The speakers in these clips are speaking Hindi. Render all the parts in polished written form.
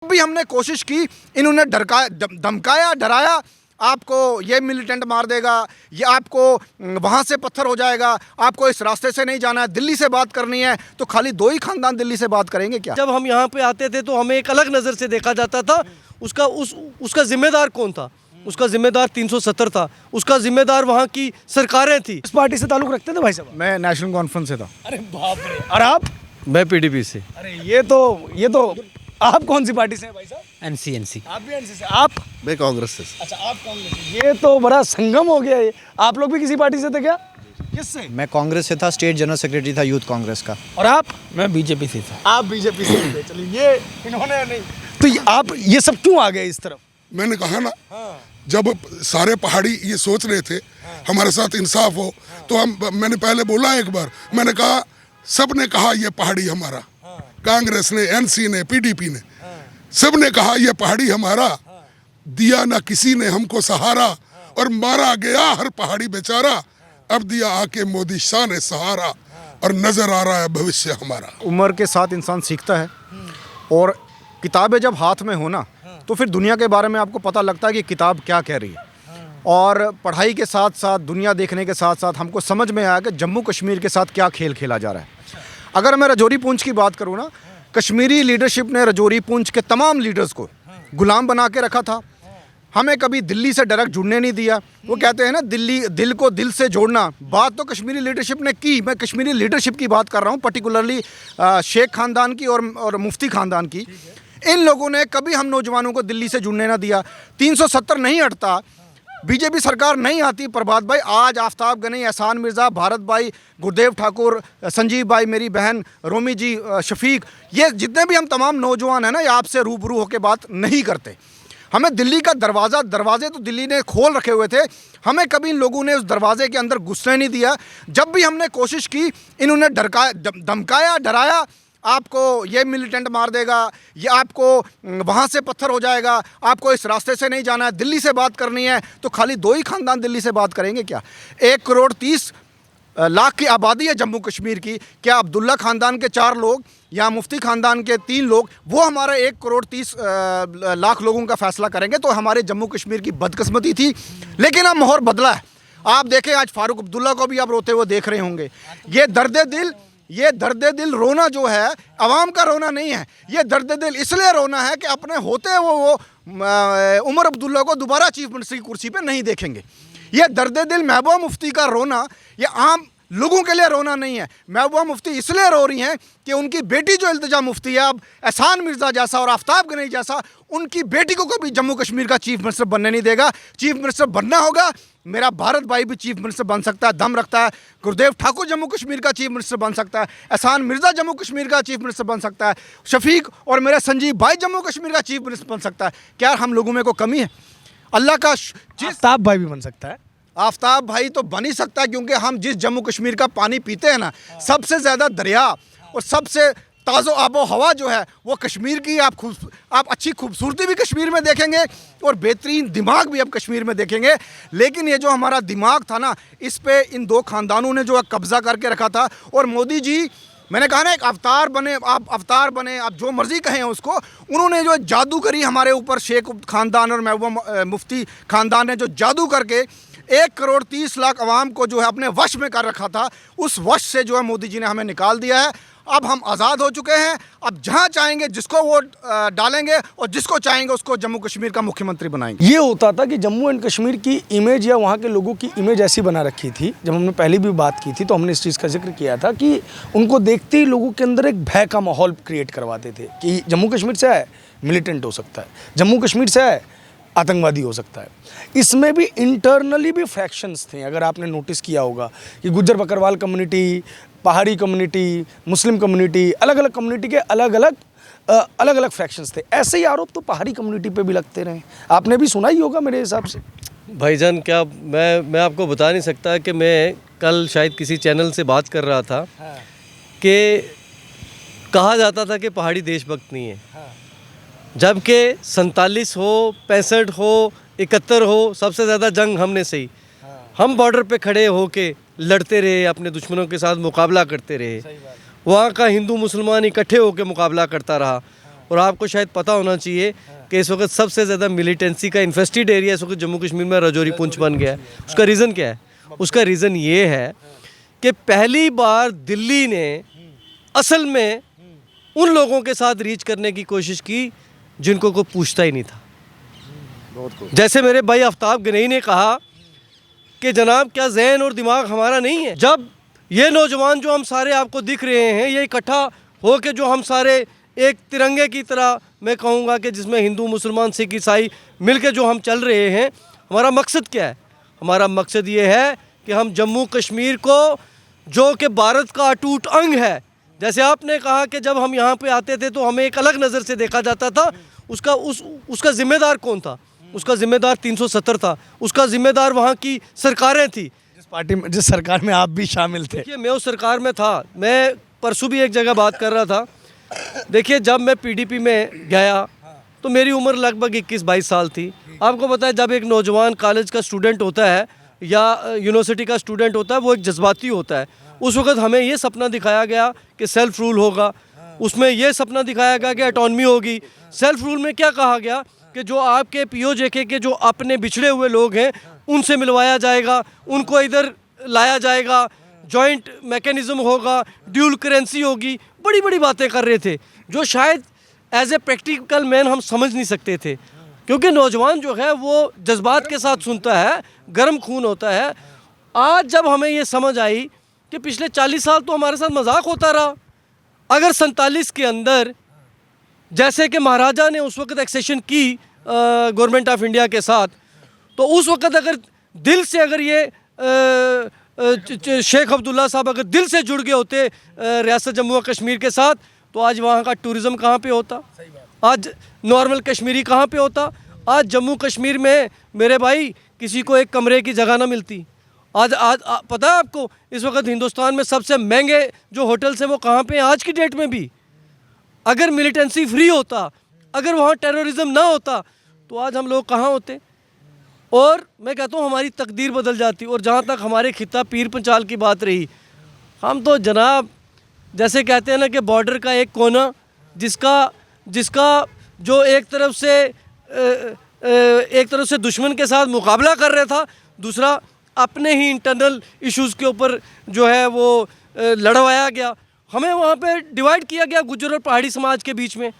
भी हमने कोशिश की, इन्होंने धमकाया, डराया, आपको ये मिलिटेंट मार देगा, ये आपको वहाँ से पत्थर हो जाएगा, आपको इस रास्ते से नहीं जाना है, दिल्ली से बात करनी है तो खाली दो ही खानदान दिल्ली से बात करेंगे क्या? जब हम यहाँ पे आते थे तो हमें एक अलग नज़र से देखा जाता था। उसका जिम्मेदार कौन था? उसका जिम्मेदार 370 था, उसका जिम्मेदार वहाँ की सरकारें थी। इस पार्टी से ताल्लुक रखते थे भाई साहब? मैं नेशनल कॉन्फ्रेंस से था। अरे बाप रे। और आप? मैं पीडीपी से। अरे ये तो आप कौन सी पार्टी से हैं भाई साहब? एनसी। आप भी एनसी से? आप? मैं कांग्रेस से। अच्छा, आप कांग्रेस से। ये तो बड़ा संगम हो गया ये। आप लोग भी किसी पार्टी से थे क्या? किससे? मैं कांग्रेस से था, स्टेट जनरल सेक्रेटरी था यूथ कांग्रेस का। और आप? मैं बीजेपी से था। आप बीजेपी से थे। चलिए, ये इन्होंने नहीं तो आप ये सब क्यों आ गए इस तरफ? मैंने कहा ना, जब सारे पहाड़ी ये सोच रहे थे हमारे साथ इंसाफ हो, तो मैंने पहले बोला एक बार, मैंने कहा सब ने कहा ये पहाड़ी हमारा, कांग्रेस ने, एनसी ने, पीडीपी ने, सब ने कहा ये पहाड़ी हमारा, दिया ना किसी ने हमको सहारा और मारा गया हर पहाड़ी बेचारा, अब दिया आके मोदी शाह ने सहारा और नजर आ रहा है भविष्य हमारा। उम्र के साथ इंसान सीखता है और किताबें जब हाथ में हो ना तो फिर दुनिया के बारे में आपको पता लगता है कि किताब क्या कह रही है। और पढ़ाई के साथ साथ, दुनिया देखने के साथ साथ हमको समझ में आया कि जम्मू कश्मीर के साथ क्या खेल खेला जा रहा है। अगर मैं रजौरी पूंछ की बात करूँ ना, कश्मीरी लीडरशिप ने रजौरी पूंछ के तमाम लीडर्स को गुलाम बना के रखा था। हमें कभी दिल्ली से डायरेक्ट जुड़ने नहीं दिया। वो कहते हैं ना, दिल को दिल से जोड़ना, बात तो कश्मीरी लीडरशिप ने की। मैं कश्मीरी लीडरशिप की बात कर रहा हूँ, पर्टिकुलरली शेख खानदान की और मुफ्ती खानदान की। इन लोगों ने कभी हम नौजवानों को दिल्ली से जुड़ने ना दिया। 370 नहीं हटता, बीजेपी सरकार नहीं आती, प्रभात भाई, आज आफ्ताब गनी, एहसान मिर्ज़ा, भारत भाई, गुरदेव ठाकुर, संजीव भाई, मेरी बहन रोमी जी, शफीक, ये जितने भी हम तमाम नौजवान हैं ना, ये आपसे रूबरू होकर बात नहीं करते। हमें दिल्ली का दरवाजे तो दिल्ली ने खोल रखे हुए थे, हमें कभी इन लोगों ने उस दरवाजे के अंदर घुसने नहीं दिया। जब भी हमने कोशिश की, इन्होंने धमकाया, डराया, आपको ये मिलिटेंट मार देगा, ये आपको वहाँ से पत्थर हो जाएगा, आपको इस रास्ते से नहीं जाना है, दिल्ली से बात करनी है तो खाली दो ही खानदान दिल्ली से बात करेंगे क्या? 1 करोड़ 30 लाख की आबादी है जम्मू कश्मीर की। क्या अब्दुल्ला ख़ानदान के 4 लोग या मुफ्ती ख़ानदान के 3 लोग वो हमारा 1 करोड़ 30 लाख लोगों का फ़ैसला करेंगे? तो हमारे जम्मू कश्मीर की बदकिस्मती थी। लेकिन अब माहौल बदला है। आप देखें, आज फ़ारूक अब्दुल्ला को भी आप रोते हुए देख रहे होंगे। ये दर्द दिल रोना जो है, अवाम का रोना नहीं है। ये दर्द दिल इसलिए रोना है कि अपने होते वो उमर अब्दुल्ला को दोबारा चीफ मिनिस्टर की कुर्सी पे नहीं देखेंगे। ये दर्द दिल महबूबा मुफ्ती का रोना, ये आम लोगों के लिए रोना नहीं है। महबूबा मुफ्ती इसलिए रो रही हैं कि उनकी बेटी जो इल्तिजा मुफ्ती है, अब एहसान मिर्ज़ा जैसा और आफ्ताब गनी जैसा, उनकी बेटी को कभी जम्मू कश्मीर का चीफ मिनिस्टर बनने नहीं देगा। चीफ मिनिस्टर बनना होगा, मेरा भारत भाई भी चीफ मिनिस्टर बन सकता है, दम रखता है। गुरदेव ठाकुर जम्मू कश्मीर का चीफ मिनिस्टर बन सकता है, एहसान मिर्ज़ा जम्मू कश्मीर का चीफ मिनिस्टर बन सकता है, शफीक और मेरा संजीव भाई जम्मू कश्मीर का चीफ मिनिस्टर बन सकता है। क्या हम लोगों में को कमी है? अल्लाह का आफ्ताब भाई भी बन सकता है। आफ्ताब भाई तो बन ही सकता है, क्योंकि हम जिस जम्मू कश्मीर का पानी पीते हैं ना, सबसे ज़्यादा दरिया और सबसे ताज़ो आबो हवा जो है वो कश्मीर की। आप अच्छी खूबसूरती भी कश्मीर में देखेंगे और बेहतरीन दिमाग भी अब कश्मीर में देखेंगे। लेकिन ये जो हमारा दिमाग था ना, इस पे इन 2 खानदानों ने जो है कब्ज़ा करके रखा था। और मोदी जी, मैंने कहा ना, एक अवतार बने, आप अवतार बने, आप जो मर्ज़ी कहें उसको, उन्होंने जो जादू करी हमारे ऊपर, शेख खानदान और महबूबा मुफ्ती खानदान ने जो जादू करके 1 करोड़ 30 लाख अवाम को जो है अपने वश में कर रखा था, उस वश से जो है मोदी जी ने हमें निकाल दिया है। अब हम आज़ाद हो चुके हैं। अब जहाँ चाहेंगे जिसको वोट डालेंगे और जिसको चाहेंगे उसको जम्मू कश्मीर का मुख्यमंत्री बनाएंगे। ये होता था कि जम्मू एंड कश्मीर की इमेज या वहाँ के लोगों की इमेज ऐसी बना रखी थी। जब हमने पहले भी बात की थी तो हमने इस चीज़ का जिक्र किया था कि उनको देखते ही लोगों के अंदर एक भय का माहौल क्रिएट करवाते थे कि जम्मू कश्मीर से है, मिलिटेंट हो सकता है, जम्मू कश्मीर से है, आतंकवादी हो सकता है। इसमें भी इंटरनली भी फ्रैक्शंस थे। अगर आपने नोटिस किया होगा कि गुज्जर बकरवाल कम्युनिटी, पहाड़ी कम्युनिटी, मुस्लिम कम्युनिटी, अलग अलग कम्युनिटी के अलग अलग फ्रैक्शंस थे। ऐसे ही आरोप तो पहाड़ी कम्युनिटी पे भी लगते रहे। आपने भी सुना ही होगा मेरे हिसाब से। भाईजान, क्या मैं आपको बता नहीं सकता कि मैं कल शायद किसी चैनल से बात कर रहा था कि कहा जाता था कि पहाड़ी देशभक्त नहीं है, जबकि 47 हो, 65 हो, 71 हो, सबसे ज़्यादा जंग हमने सही। हम बॉर्डर पे खड़े होके लड़ते रहे, अपने दुश्मनों के साथ मुकाबला करते रहे। वहाँ का हिंदू मुसलमान इकट्ठे होकर मुकाबला करता रहा। और आपको शायद पता होना चाहिए कि इस वक्त सबसे ज़्यादा मिलिटेंसी का इन्फेस्टेड एरिया इस वक्त जम्मू कश्मीर में राजौरी पुंछ बन गया है। उसका रीज़न क्या है? उसका रीज़न ये है कि पहली बार दिल्ली ने असल में उन लोगों के साथ रीच करने की कोशिश की जिनको कोई पूछता ही नहीं था। जैसे मेरे भाई आफ्ताब गनई ने कहा कि जनाब क्या जहन और दिमाग हमारा नहीं है? जब ये नौजवान जो हम सारे आपको दिख रहे हैं, ये इकट्ठा हो के जो हम सारे एक तिरंगे की तरह, मैं कहूँगा कि जिसमें हिंदू मुसलमान सिख ईसाई मिल के जो हम चल रहे हैं, हमारा मकसद क्या है? हमारा मकसद ये है कि हम जम्मू कश्मीर को, जो कि भारत का अटूट अंग है, जैसे आपने कहा कि जब हम यहाँ पे आते थे तो हमें एक अलग नज़र से देखा जाता था, उसका ज़िम्मेदार कौन था? उसका ज़िम्मेदार 370 था, उसका ज़िम्मेदार वहाँ की सरकारें थी। जिस सरकार में आप भी शामिल थे। देखिए मैं उस सरकार में था, मैं परसों भी एक जगह बात कर रहा था। देखिए जब मैं पीडीपी में गया तो मेरी उम्र लगभग 21-22 साल थी। आपको पता है जब एक नौजवान कॉलेज का स्टूडेंट होता है या यूनिवर्सिटी का स्टूडेंट होता है, वो एक जज्बाती होता है। उस वक्त हमें ये सपना दिखाया गया कि सेल्फ रूल होगा, उसमें ये सपना दिखाया गया कि ऑटोनॉमी होगी। सेल्फ रूल में क्या कहा गया कि जो आपके पीओजेके के जो अपने बिछड़े हुए लोग हैं उनसे मिलवाया जाएगा, उनको इधर लाया जाएगा, जॉइंट मैकेनिज़्म होगा, ड्यूल करेंसी होगी, बड़ी बड़ी बातें कर रहे थे जो शायद एज ए प्रैक्टिकल मैन हम समझ नहीं सकते थे, क्योंकि नौजवान जो है वो जज्बात के साथ सुनता है, गर्म खून होता है। आज जब हमें ये समझ आई कि पिछले 40 साल तो हमारे साथ मजाक होता रहा, अगर 47 के अंदर जैसे कि महाराजा ने उस वक्त एक्सेशन की गवर्नमेंट ऑफ इंडिया के साथ, तो उस वक्त अगर दिल से अगर ये शेख अब्दुल्ला साहब अगर दिल से जुड़ गए होते रियासत जम्मू और कश्मीर के साथ, तो आज वहाँ का टूरिज़्म कहाँ पे होता, आज नॉर्मल कश्मीरी कहाँ पे होता। आज जम्मू कश्मीर में मेरे भाई किसी को एक कमरे की जगह ना मिलती। आज पता है आपको इस वक्त हिंदुस्तान में सबसे महंगे जो होटल्स हैं वो कहाँ पे हैं आज की डेट में भी? अगर मिलिटेंसी फ्री होता, अगर वहाँ टेररिज्म ना होता, तो आज हम लोग कहाँ होते? और मैं कहता हूँ हमारी तकदीर बदल जाती। और जहाँ तक हमारे खिता पीर पंचाल की बात रही, हम तो जनाब जैसे कहते हैं ना कि बॉर्डर का एक कोना जिसका जो एक तरफ से दुश्मन के साथ मुकाबला कर रहा था, दूसरा अपने ही इंटरनल इश्यूज़ के ऊपर जो है वो लड़वाया गया। हमें वहाँ पे डिवाइड किया गया गुज्जर और पहाड़ी समाज के बीच में।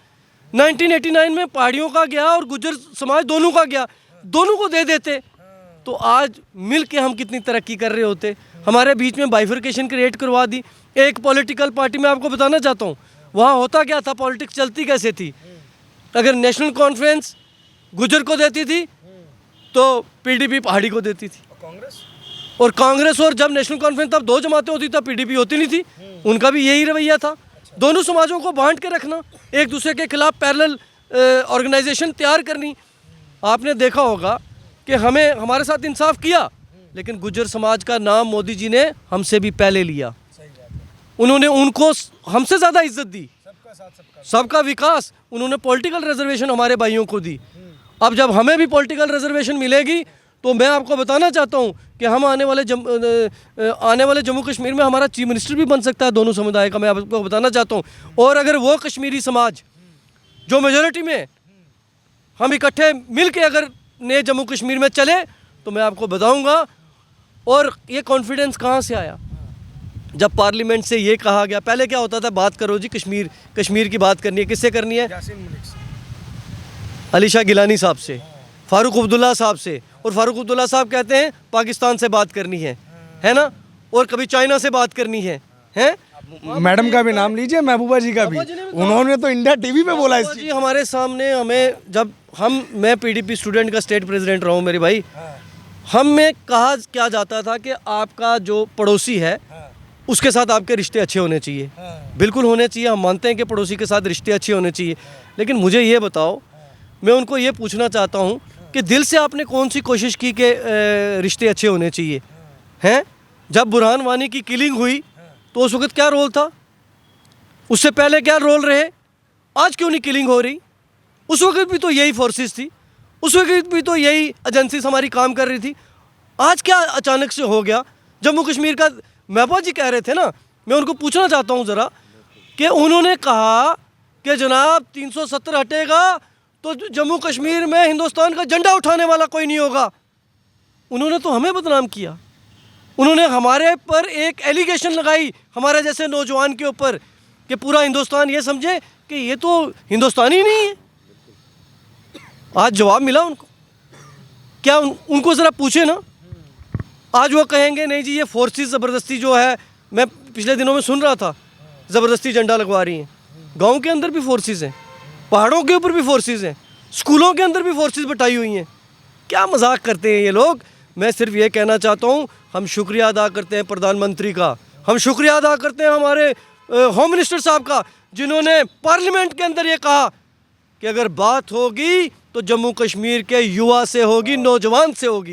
1989 में पहाड़ियों का गया और गुज्जर समाज दोनों का गया, दोनों को दे देते तो आज मिल के हम कितनी तरक्की कर रहे होते। हमारे बीच में बाइफर्केशन क्रिएट करवा दी। एक पॉलिटिकल पार्टी में आपको बताना चाहता हूँ वहाँ होता क्या था, पॉलिटिक्स चलती कैसे थी। अगर नेशनल कॉन्फ्रेंस गुज्जर को देती थी तो पीडीपी पहाड़ी को देती थी, और कांग्रेस और जब नेशनल कॉन्फ्रेंस तब दो जमातें होती तब पीडीपी होती नहीं थी। उनका भी यही रवैया था, दोनों समाजों को बांट के रखना, एक दूसरे के खिलाफ पैरेलल ऑर्गेनाइजेशन तैयार करनी। आपने देखा होगा कि हमारे साथ इंसाफ किया, लेकिन गुज्जर समाज का नाम मोदी जी ने हमसे भी पहले लिया। उन्होंने उनको हमसे ज़्यादा इज्जत दी, सबका विकास। उन्होंने पॉलिटिकल रिजर्वेशन हमारे भाइयों को दी। अब जब हमें भी पॉलिटिकल रिजर्वेशन मिलेगी तो मैं आपको बताना चाहता हूँ कि हम आने वाले जम्मू कश्मीर में हमारा चीफ मिनिस्टर भी बन सकता है दोनों समुदाय का, मैं आपको बताना चाहता हूँ। और अगर वो कश्मीरी समाज जो मेजॉरिटी में हम इकट्ठे मिल के अगर नए जम्मू कश्मीर में चले तो मैं आपको बताऊँगा। और ये कॉन्फिडेंस कहाँ से आया? जब पार्लियामेंट से ये कहा गया, पहले क्या होता था, बात करो जी कश्मीर की बात करनी है, किससे करनी है? अली शाह गिलानी साहब से, फ़ारूक अब्दुल्ला साहब से, और फ़ारूक अब्दुल्ला साहब कहते हैं पाकिस्तान से बात करनी है ना, और कभी चाइना से बात करनी है। मैडम का भी नाम लीजिए, महबूबा जी का भी, उन्होंने तो इंडिया टीवी पे बोला इस जी हमारे सामने। हमें जब मैं पीडीपी स्टूडेंट का स्टेट प्रेसिडेंट रहा हूँ मेरे भाई, हमें कहा क्या जाता था कि आपका जो पड़ोसी है उसके साथ आपके रिश्ते अच्छे होने चाहिए। बिल्कुल होने चाहिए, हम मानते हैं कि पड़ोसी के साथ रिश्ते अच्छे होने चाहिए। लेकिन मुझे ये बताओ, मैं उनको ये पूछना चाहता हूँ कि दिल से आपने कौन सी कोशिश की कि रिश्ते अच्छे होने चाहिए हैं? जब बुरहान वानी की किलिंग हुई तो उस वक्त क्या रोल था, उससे पहले क्या रोल रहे, आज क्यों नहीं किलिंग हो रही? उस वक्त भी तो यही फोर्सेस थी, उस वक्त भी तो यही एजेंसीज हमारी काम कर रही थी। आज क्या अचानक से हो गया? जम्मू कश्मीर का महबूबा जी कह रहे थे ना, मैं उनको पूछना चाहता हूँ ज़रा कि उन्होंने कहा कि जनाब 370 हटेगा तो जम्मू कश्मीर में हिंदुस्तान का झंडा उठाने वाला कोई नहीं होगा। उन्होंने तो हमें बदनाम किया। उन्होंने हमारे पर एक एलिगेशन लगाई हमारे जैसे नौजवान के ऊपर कि पूरा हिंदुस्तान ये समझे कि ये तो हिंदुस्तानी नहीं है। आज जवाब मिला उनको। क्या उनको ज़रा पूछे ना। आज वो कहेंगे नहीं जी ये फोर्सेस ज़बरदस्ती जो है, मैं पिछले दिनों में सुन रहा था ज़बरदस्ती झंडा लगवा रही हैं। गांव के अंदर भी फोर्सेस हैं, पहाड़ों के ऊपर भी फोर्सेस हैं, स्कूलों के अंदर भी फोर्सेस बटाई हुई हैं। क्या मजाक करते हैं ये लोग। मैं सिर्फ ये कहना चाहता हूँ, हम शुक्रिया अदा करते हैं प्रधानमंत्री का, हम शुक्रिया अदा करते हैं हमारे होम मिनिस्टर साहब का, जिन्होंने पार्लियामेंट के अंदर ये कहा कि अगर बात होगी तो जम्मू कश्मीर के युवा से होगी, नौजवान से होगी।